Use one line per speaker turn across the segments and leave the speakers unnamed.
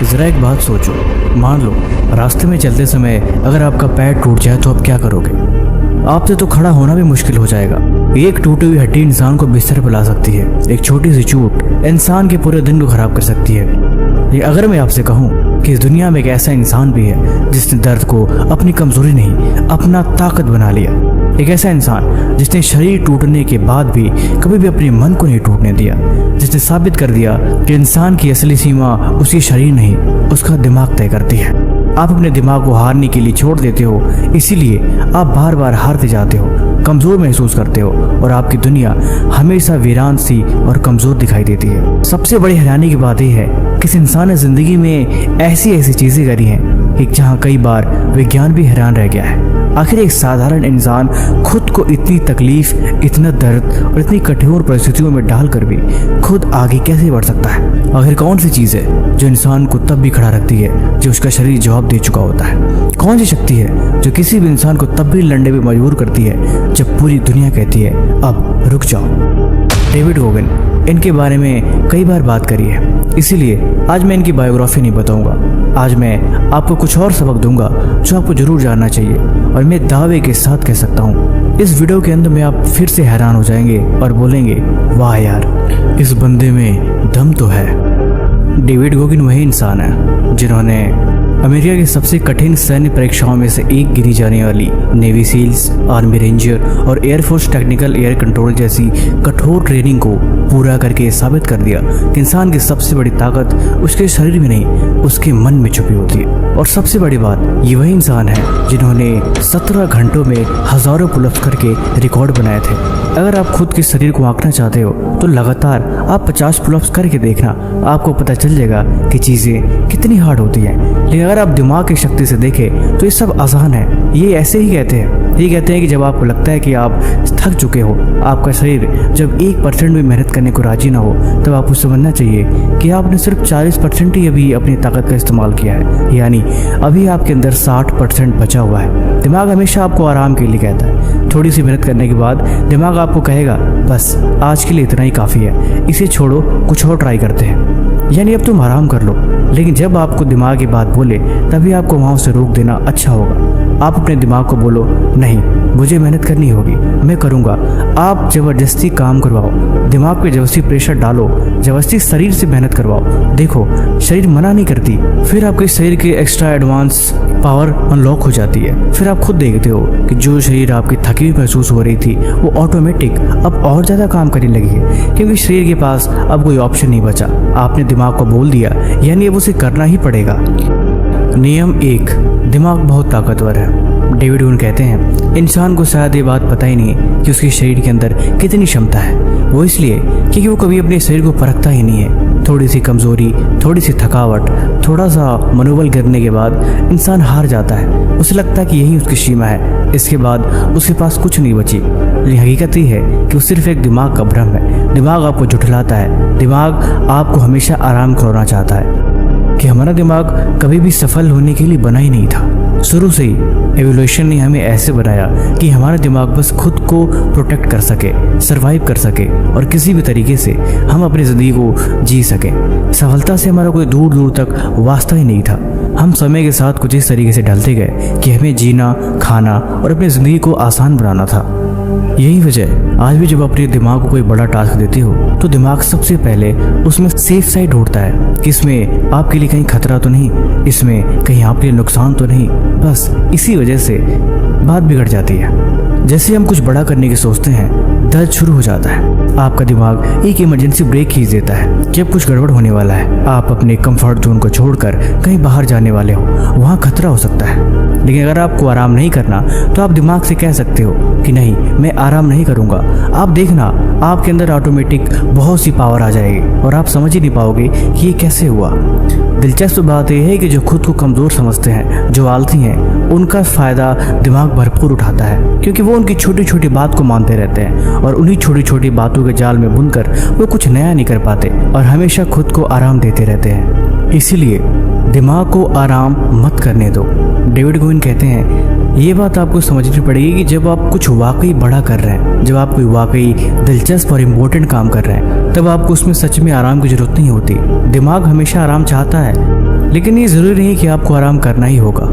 ज़रा एक बात सोचो, मान लो रास्ते में चलते समय अगर आपका पैर टूट जाए तो आप क्या करोगे? आपसे तो खड़ा होना भी मुश्किल हो जाएगा। एक टूटी हुई हड्डी इंसान को बिस्तर पर ला सकती है। एक छोटी सी चोट इंसान के पूरे दिन को खराब कर सकती है। ये अगर मैं आपसे कहूँ कि इस दुनिया में एक ऐसा इंसान भी है जिसने दर्द को अपनी कमजोरी नहीं अपना ताकत बना लिया, एक ऐसा इंसान जिसने शरीर टूटने के बाद भी कभी भी अपने मन को नहीं टूटने दिया, जिसने साबित कर दिया कि इंसान की असली सीमा उसकी शरीर नहीं उसका दिमाग तय करती है। आप अपने दिमाग को हारने के लिए छोड़ देते हो, इसीलिए आप बार बार हारते जाते हो, कमजोर महसूस करते हो और आपकी दुनिया हमेशा वीरान सी और कमजोर दिखाई देती है। सबसे बड़ी हैरानी की बात यह है कि इस इंसान ने जिंदगी में ऐसी ऐसी चीजें करी हैं कि जहां कई बार विज्ञान भी हैरान रह गया है। आखिर एक साधारण इंसान खुद को इतनी तकलीफ, इतना दर्द और इतनी कठोर परिस्थितियों में डालकर भी खुद आगे कैसे बढ़ सकता है? आखिर कौन सी चीज है जो इंसान को तब भी खड़ा रखती है जो उसका शरीर जवाब दे चुका होता है? कौन सी शक्ति है जो किसी भी इंसान को तब भी लड़ने में मजबूर करती है जब पूरी दुनिया कहती है अब रुक जाओ? डेविड गोगिन, इनके बारे में कई बार बात करी है, इसीलिए आज मैं इनकी बायोग्राफी नहीं बताऊंगा। आज मैं आपको कुछ और सबक दूंगा जो आपको जरूर जानना चाहिए और मैं दावे के साथ कह सकता हूँ इस वीडियो के अंत में आप फिर से हैरान हो जाएंगे और बोलेंगे वाह यार, इस बंदे में दम तो है। डेविड गोगिन वही इंसान है जिन्होंने अमेरिका की सबसे कठिन सैन्य परीक्षाओं में से एक गिनी जाने वाली नेवी सील्स, आर्मी रेंजर और एयरफोर्स टेक्निकल एयर कंट्रोल जैसी कठोर ट्रेनिंग को पूरा करके साबित कर दिया कि इंसान की सबसे बड़ी ताकत उसके शरीर में नहीं उसके मन में छुपी होती है। और सबसे बड़ी बात, ये वही इंसान है जिन्होंने 17 घंटों में हजारों पुलअप्स करके रिकॉर्ड बनाए थे। अगर आप खुद के शरीर को आंकना चाहते हो तो लगातार आप 50 पुलअप्स करके देखना, आपको पता चल जाएगा कि चीजें कितनी हार्ड होती हैं। लेकिन अगर आप दिमाग की शक्ति से देखें तो ये सब आसान है। ये ऐसे ही कहते हैं, ये कहते हैं कि जब आपको लगता है कि आप थक चुके हो, आपका शरीर जब 1% भी मेहनत करने को राजी ना हो, तब आपको समझना चाहिए कि आपने सिर्फ 40% ही अभी अपनी ताकत का इस्तेमाल किया है, यानी अभी आपके अंदर 60% बचा हुआ है। दिमाग हमेशा आपको आराम के लिए कहता है। थोड़ी सी मेहनत करने के बाद दिमाग आपको कहेगा बस आज के लिए इतना ही काफ़ी है, इसे छोड़ो, कुछ और ट्राई करते हैं, यानी अब तुम आराम कर लो। लेकिन जब आपको दिमाग ये बात बोले तभी आपको वहाँ से रोक देना अच्छा होगा। आप अपने दिमाग को बोलो नहीं, मुझे मेहनत करनी होगी, मैं करूँगा। आप जबरदस्ती काम करवाओ, दिमाग पे जबरदस्ती प्रेशर डालो, जबरदस्ती शरीर से मेहनत करवाओ। देखो शरीर मना नहीं करती, फिर आपके शरीर के एक्स्ट्रा एडवांस पावर अनलॉक हो जाती है। फिर आप खुद देखते हो कि जो शरीर आपकी थकी हुई महसूस हो रही थी वो ऑटोमेटिक अब और ज़्यादा काम करने लगी है, क्योंकि शरीर के पास अब कोई ऑप्शन नहीं बचा। आपने दिमाग को बोल दिया, यानी अब उसे करना ही पड़ेगा। नियम 1, दिमाग बहुत ताकतवर है। डेविड गोगिन कहते हैं इंसान को शायद ये बात पता ही नहीं कि उसके शरीर के अंदर कितनी क्षमता है। वो इसलिए क्योंकि वो कभी अपने शरीर को परखता ही नहीं है। थोड़ी सी कमजोरी, थोड़ी सी थकावट, थोड़ा सा मनोबल गिरने के बाद इंसान हार जाता है। उसे लगता है कि यही उसकी सीमा है, इसके बाद उसके पास कुछ नहीं बची। लेकिन हकीकत ये है कि वो सिर्फ एक दिमाग का भ्रम है। दिमाग आपको झुठलाता है, दिमाग आपको हमेशा आराम करवाना चाहता है। कि हमारा दिमाग कभी भी सफल होने के लिए बना ही नहीं था। शुरू से ही एवोल्यूशन ने हमें ऐसे बनाया कि हमारा दिमाग बस खुद को प्रोटेक्ट कर सके, सरवाइव कर सके और किसी भी तरीके से हम अपनी ज़िंदगी को जी सकें। सफलता से हमारा कोई दूर दूर तक वास्ता ही नहीं था। हम समय के साथ कुछ इस तरीके से ढलते गए कि हमें जीना, खाना और अपनी ज़िंदगी को आसान बनाना था। यही वजह आज भी जब अपने दिमाग को कोई बड़ा टास्क देते हो तो दिमाग सबसे पहले उसमें सेफ साइड ढूंढता है कि इसमें आपके लिए कहीं खतरा तो नहीं, इसमें कहीं आपके लिए नुकसान तो नहीं। बस इसी वजह से बात बिगड़ जाती है। जैसे हम कुछ बड़ा करने की सोचते हैं, दर्द शुरू हो जाता है। आपका दिमाग एक इमरजेंसी ब्रेक खींच देता है कि अब कुछ गड़बड़ होने वाला है। आप अपने कंफर्ट जोन को छोड़कर कहीं बाहर जाने वाले हो, वहाँ खतरा हो सकता है। लेकिन अगर आपको आराम नहीं करना तो आप दिमाग से कह सकते हो कि नहीं, मैं आराम नहीं करूँगा। आप देखना, आपके अंदर ऑटोमेटिक बहुत सी पावर आ जाएगी और आप समझ ही नहीं पाओगे कि ये कैसे हुआ। दिलचस्प बात यह है कि जो खुद को कमज़ोर समझते हैं, जो आलसी हैं, उनका फ़ायदा दिमाग भरपूर उठाता है, क्योंकि वो उनकी छोटी छोटी बात को मानते रहते हैं और उन्हीं छोटी छोटी बातों के जाल में बुनकर वो कुछ नया नहीं कर पाते और हमेशा खुद को आराम देते रहते हैं। इसीलिए दिमाग को आराम मत करने दो। डेविड गोगिन कहते हैं ये बात आपको समझनी पड़ेगी कि जब आप कुछ वाकई बड़ा कर रहे हैं, जब आप कोई वाकई दिलचस्प और इम्पोर्टेंट काम कर रहे हैं, तब आपको उसमें सच में आराम की जरूरत नहीं होती। दिमाग हमेशा आराम चाहता है, लेकिन ये ज़रूरी नहीं कि आपको आराम करना ही होगा।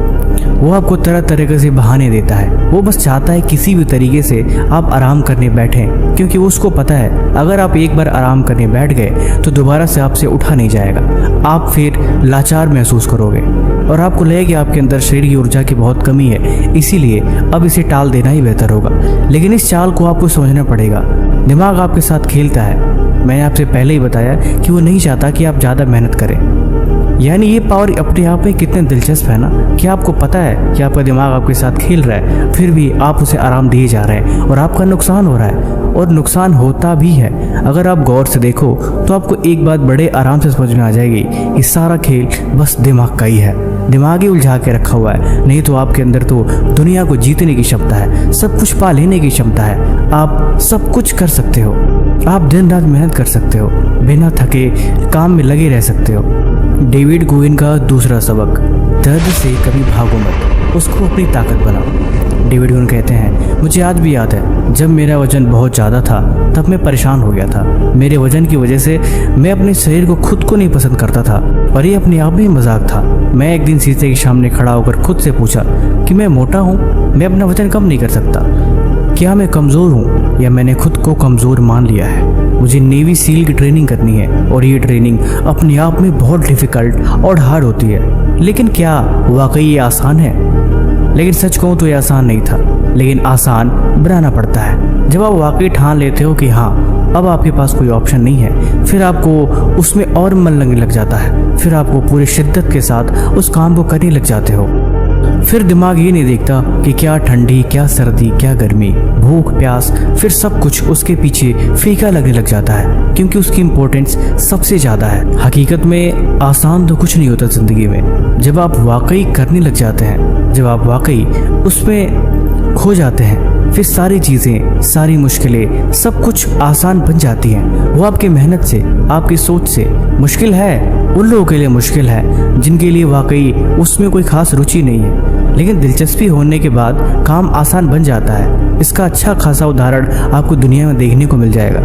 वो आपको तरह तरह से बहाने देता है। वो बस चाहता है किसी भी तरीके से आप आराम करने बैठें, क्योंकि उसको पता है अगर आप एक बार आराम करने बैठ गए तो दोबारा से आपसे उठा नहीं जाएगा। आप फिर लाचार महसूस करोगे और आपको लगेगा कि आपके अंदर शरीर की ऊर्जा की बहुत कमी है, इसीलिए अब इसे टाल देना ही बेहतर होगा। लेकिन इस चाल को आपको समझना पड़ेगा। दिमाग आपके साथ खेलता है। मैंने आपसे पहले ही बताया कि वो नहीं चाहता कि आप ज़्यादा मेहनत करें। यानी ये पावर अपने आप में कितने दिलचस्प है ना, कि आपको पता है कि आपका दिमाग आपके साथ खेल रहा है, फिर भी आप उसे आराम दिए जा रहे हैं और आपका नुकसान हो रहा है, और नुकसान होता भी है। अगर आप गौर से देखो तो आपको एक बात बड़े आराम से समझ में आ जाएगी, ये सारा खेल बस दिमाग का ही है। दिमाग ही उलझा के रखा हुआ है, नहीं तो आपके अंदर तो दुनिया को जीतने की क्षमता है, सब कुछ पा लेने की क्षमता है। आप सब कुछ कर सकते हो, आप दिन रात मेहनत कर सकते हो, बिना थके काम में लगे रह सकते हो। डेविड गोगिन का दूसरा सबक, दर्द से कभी भागो मत, उसको अपनी ताकत बनाओ। डेविड गोगिन कहते हैं, मुझे आज भी याद है जब मेरा वजन बहुत ज़्यादा था तब मैं परेशान हो गया था। मेरे वजन की वजह से मैं अपने शरीर को खुद को नहीं पसंद करता था और ये अपने आप में मजाक था। मैं एक दिन शीशे के सामने खड़ा होकर खुद से पूछा कि मैं मोटा हूँ, मैं अपना वजन कम नहीं कर सकता, क्या मैं कमज़ोर हूँ या मैंने खुद को कमज़ोर मान लिया है। मुझे नेवी सील की ट्रेनिंग करनी है और ये ट्रेनिंग अपने आप में बहुत डिफ़िकल्ट और हार्ड होती है। लेकिन क्या वाकई ये आसान है? लेकिन सच कहूँ तो ये आसान नहीं था, लेकिन आसान बनाना पड़ता है। जब आप वाकई ठान लेते हो कि हाँ अब आपके पास कोई ऑप्शन नहीं है, फिर आपको उसमें और मन लगने लग जाता है, फिर आपको पूरी शिद्दत के साथ उस काम को करने लग जाते हो। फिर दिमाग ये नहीं देखता कि क्या ठंडी, क्या सर्दी, क्या गर्मी, भूख, प्यास, फिर सब कुछ उसके पीछे फीका लगने लग जाता है, क्योंकि उसकी इम्पोर्टेंस सबसे ज़्यादा है। हकीकत में आसान तो कुछ नहीं होता ज़िंदगी में। जब आप वाकई करने लग जाते हैं, जब आप वाकई उसमें खो जाते हैं, फिर सारी चीज़ें, सारी मुश्किलें, सब कुछ आसान बन जाती हैं। वो आपकी मेहनत से, आपकी सोच से। मुश्किल है उन लोगों के लिए मुश्किल है जिनके लिए वाकई उसमें कोई खास रुचि नहीं है, लेकिन दिलचस्पी होने के बाद काम आसान बन जाता है। इसका अच्छा खासा उदाहरण आपको दुनिया में देखने को मिल जाएगा।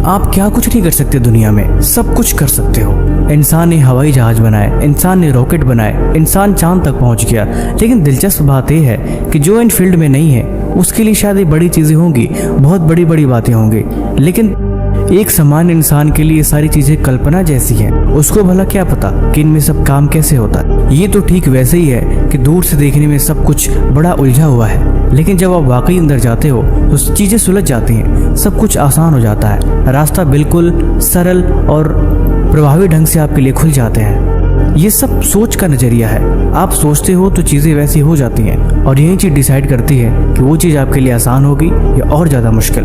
आप क्या कुछ नहीं कर सकते दुनिया में, सब कुछ कर सकते हो। इंसान ने हवाई जहाज बनाए, इंसान ने रॉकेट बनाए, इंसान चांद तक पहुंच गया। लेकिन दिलचस्प बात यह है कि जो इन फील्ड में नहीं है उसके लिए शायद ये बड़ी चीज़ें होंगी, बहुत बड़ी बड़ी बातें होंगी, लेकिन एक सामान्य इंसान के लिए सारी चीजें कल्पना जैसी हैं। उसको भला क्या पता कि इनमें सब काम कैसे होता है। ये तो ठीक वैसे ही है कि दूर से देखने में सब कुछ बड़ा उलझा हुआ है, लेकिन जब आप वाकई अंदर जाते हो तो चीजें सुलझ जाती हैं, सब कुछ आसान हो जाता है, रास्ता बिल्कुल सरल और प्रभावी ढंग से आपके लिए खुल जाते हैं। ये सब सोच का नजरिया है। आप सोचते हो तो चीजें वैसी हो जाती हैं, और यही चीज डिसाइड करती है कि वो चीज आपके लिए आसान होगी या और ज्यादा मुश्किल।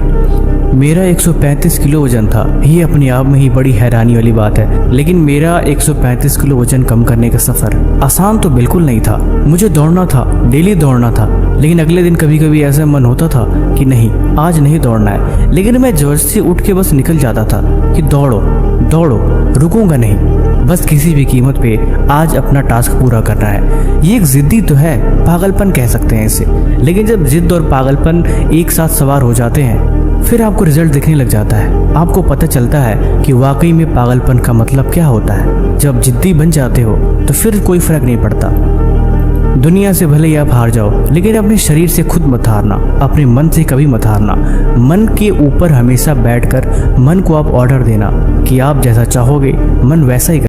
मेरा 135 किलो वजन था, ये अपने आप में ही बड़ी हैरानी वाली बात है, लेकिन मेरा 135 किलो वजन कम करने का सफर आसान तो बिल्कुल नहीं था। मुझे दौड़ना था, डेली दौड़ना था, लेकिन अगले दिन कभी कभी ऐसा मन होता था कि नहीं आज नहीं दौड़ना है, लेकिन मैं जबरदस्ती उठ के बस निकल जाता था कि दौड़ो दौड़ो, रुकूंगा नहीं, बस किसी भी कीमत पे आज अपना टास्क पूरा करना है। ये एक जिद्दी तो है, पागलपन कह सकते हैं इसे, लेकिन जब जिद और पागलपन एक साथ सवार हो जाते हैं फिर आपको रिजल्ट दिखने लग जाता है। आपको पता चलता है कि वाकई में पागलपन का मतलब क्या होता है। जब जिद्दी बन जाते हो तो फिर कोई फर्क नहीं पड़ता। दुनिया से भले ही आप हार जाओ, लेकिन अपने शरीर से खुद मत हारना, अपने मन से कभी मत हारना। मन के ऊपर हमेशा बैठकर मन को आप ऑर्डर देना कि आप जैसा चाहोगे मन वैसा ही